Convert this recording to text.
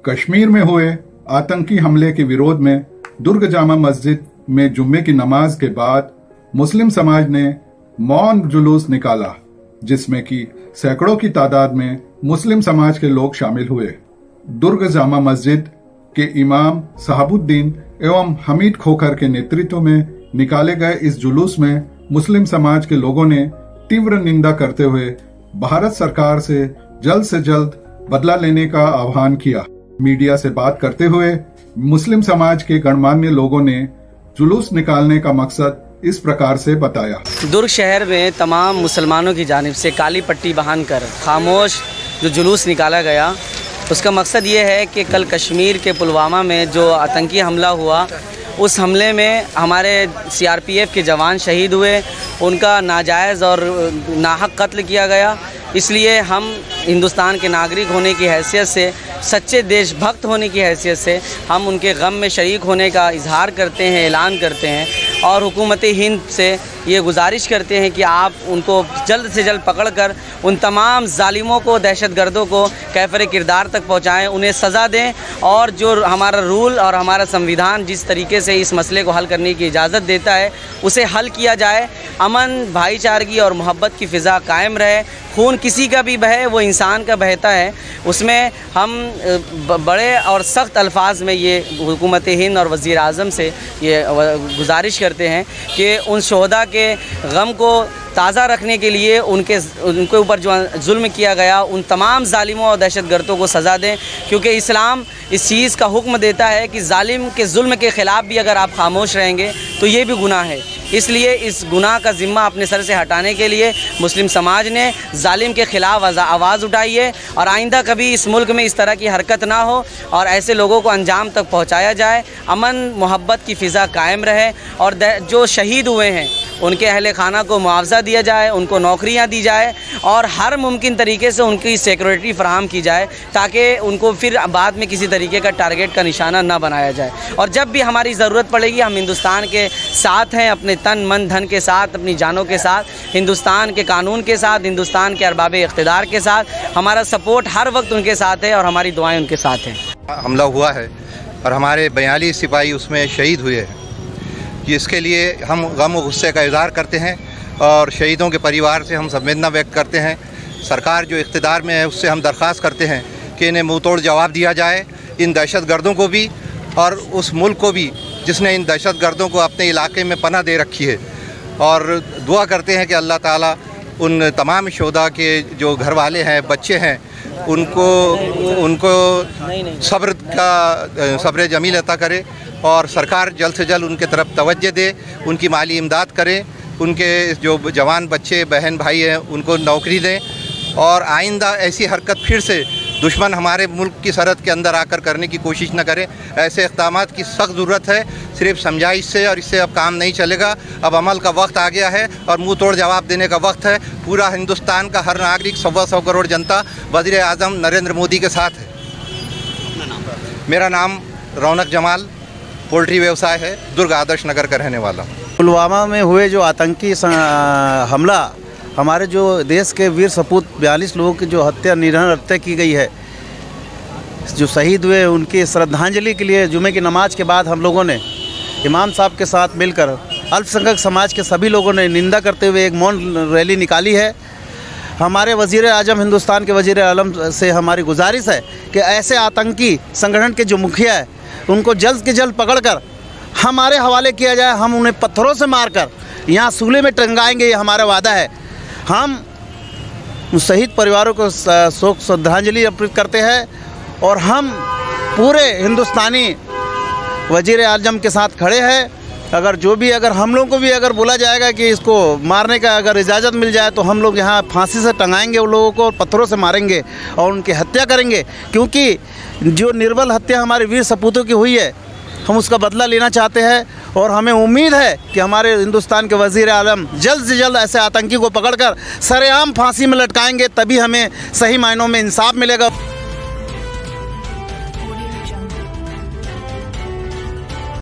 कश्मीर में हुए आतंकी हमले के विरोध में दुर्ग जामा मस्जिद में जुम्मे की नमाज के बाद मुस्लिम समाज ने मौन जुलूस निकाला, जिसमें कि सैकड़ों की तादाद में मुस्लिम समाज के लोग शामिल हुए। दुर्ग जामा मस्जिद के इमाम साहबुद्दीन एवं हमीद खोखर के नेतृत्व में निकाले गए इस जुलूस में मुस्लिम समाज के लोगों ने तीव्र निंदा करते हुए भारत सरकार से जल्द बदला लेने का आह्वान किया। मीडिया से बात करते हुए मुस्लिम समाज के गणमान्य लोगों ने जुलूस निकालने का मकसद इस प्रकार से बताया। दुर्ग शहर में तमाम मुसलमानों की जानिब से काली पट्टी बांधकर खामोश जो जुलूस निकाला गया, उसका मकसद ये है कि कल कश्मीर के पुलवामा में जो आतंकी हमला हुआ, उस हमले में हमारे CRPF के जवान शहीद हुए, उनका नाजायज़ और नाहक कत्ल किया गया। इसलिए हम हिंदुस्तान के नागरिक होने की हैसियत से, सच्चे देशभक्त होने की हैसियत से हम उनके गम में शरीक होने का इजहार करते हैं, ऐलान करते हैं और हुकूमत हिंद से ये गुजारिश करते हैं कि आप उनको जल्द से जल्द पकड़कर उन तमाम जालिमों को, दहशतगर्दों को कैफरे किरदार तक पहुंचाएं, उन्हें सज़ा दें और जो हमारा रूल और हमारा संविधान जिस तरीके से इस मसले को हल करने की इजाज़त देता है, उसे हल किया जाए। अमन, भाईचारगी और मोहब्बत की फ़िज़ा कायम रहे। खून किसी का भी बहे, वो इंसान का बहता है। उसमें हम बड़े और सख्त अल्फाज में ये हुकूमत हिंद और वज़ीर आज़म से ये गुजारिश करते हैं कि उन शोहदा के गम को ताज़ा रखने के लिए उनके ऊपर जो जुल्म किया गया, उन तमाम जालिमों और दहशतगर्दों को सज़ा दें, क्योंकि इस्लाम इस चीज़ का हुक्म देता है कि जालिम के जुल्म के ख़िलाफ़ भी अगर आप खामोश रहेंगे तो ये भी गुनाह है। इसलिए इस गुनाह का ज़िम्मा अपने सर से हटाने के लिए मुस्लिम समाज ने जालिम के ख़िलाफ़ आवाज़ उठाई है और आइंदा कभी इस मुल्क में इस तरह की हरकत ना हो और ऐसे लोगों को अंजाम तक पहुँचाया जाए। अमन मोहब्बत की फ़िज़ा कायम रहे और जो शहीद हुए हैं उनके अहले खाना को मुआवजा दिया जाए, उनको नौकरियां दी जाए और हर मुमकिन तरीके से उनकी सिक्योरिटी फराहम की जाए, ताकि उनको फिर बाद में किसी तरीके का टारगेट का निशाना ना बनाया जाए। और जब भी हमारी ज़रूरत पड़ेगी, हम हिंदुस्तान के साथ हैं, अपने तन मन धन के साथ, अपनी जानों के साथ, हिंदुस्तान के कानून के साथ, हिंदुस्तान के अरबाब इख्तिदार के साथ। हमारा सपोर्ट हर वक्त उनके साथ है और हमारी दुआएँ उनके साथ हैं। हमला हुआ है और हमारे 42 सिपाही उसमें शहीद हुए हैं, जिसके लिए हम गम और गुस्से का इज़हार करते हैं और शहीदों के परिवार से हम संवेदना व्यक्त करते हैं। सरकार जो इख्तिदार में है उससे हम दरख्वास्त करते हैं कि इन्हें मुँह तोड़ जवाब दिया जाए, इन दहशतगर्दों को भी और उस मुल्क को भी जिसने इन दहशतगर्दों को अपने इलाके में पनाह दे रखी है। और दुआ करते हैं कि अल्लाह ताला उन तमाम शोहदा के जो घर वाले हैं, बच्चे हैं, उनको सब्र जमील अता करे और सरकार जल्द से जल्द उनके तरफ तवज्जो दे, उनकी माली इमदाद करे, उनके जो जवान बच्चे बहन भाई हैं उनको नौकरी दें और आइंदा ऐसी हरकत फिर से दुश्मन हमारे मुल्क की सरहद के अंदर आकर करने की कोशिश न करें। ऐसे इक़दामात की सख्त ज़रूरत है, सिर्फ समझाइश से और इससे अब काम नहीं चलेगा। अब अमल का वक्त आ गया है और मुँह तोड़ जवाब देने का वक्त है। पूरा हिंदुस्तान का हर नागरिक 125 करोड़ जनता वज़ीर आज़म नरेंद्र मोदी के साथ है। मेरा नाम रौनक जमाल, पोल्ट्री व्यवसाय है, दुर्ग आदर्श नगर का रहने वाला हूँ। पुलवामा में हुए जो आतंकी हमला, हमारे जो देश के वीर सपूत 42 लोगों की जो निर्हन हत्या की गई है, जो शहीद हुए, उनकी श्रद्धांजलि के लिए जुमे की नमाज के बाद हम लोगों ने इमाम साहब के साथ मिलकर अल्पसंख्यक समाज के सभी लोगों ने निंदा करते हुए एक मौन रैली निकाली है। हमारे वज़ीर आज़म, हिंदुस्तान के वज़ीर आज़म से हमारी गुजारिश है कि ऐसे आतंकी संगठन के जो मुखिया है उनको जल्द के जल्द पकड़कर हमारे हवाले किया जाए। हम उन्हें पत्थरों से मारकर यहाँ सूले में टंगाएंगे, ये हमारा वादा है। हम शहीद परिवारों को शोक श्रद्धांजलि अर्पित करते हैं और हम पूरे हिंदुस्तानी वज़ीर आज़म के साथ खड़े हैं। अगर हम लोग को भी अगर बोला जाएगा कि इसको मारने का अगर इजाज़त मिल जाए तो हम लोग यहाँ फांसी से टंगाएंगे उन लोगों को, पत्थरों से मारेंगे और उनकी हत्या करेंगे, क्योंकि जो निर्बल हत्या हमारे वीर सपूतों की हुई है, हम उसका बदला लेना चाहते हैं। और हमें उम्मीद है कि हमारे हिंदुस्तान के वज़ीर आज़म जल्द से जल्द ऐसे आतंकी को पकड़कर सरेआम फांसी में लटकाएंगे, तभी हमें सही मायनों में इंसाफ मिलेगा।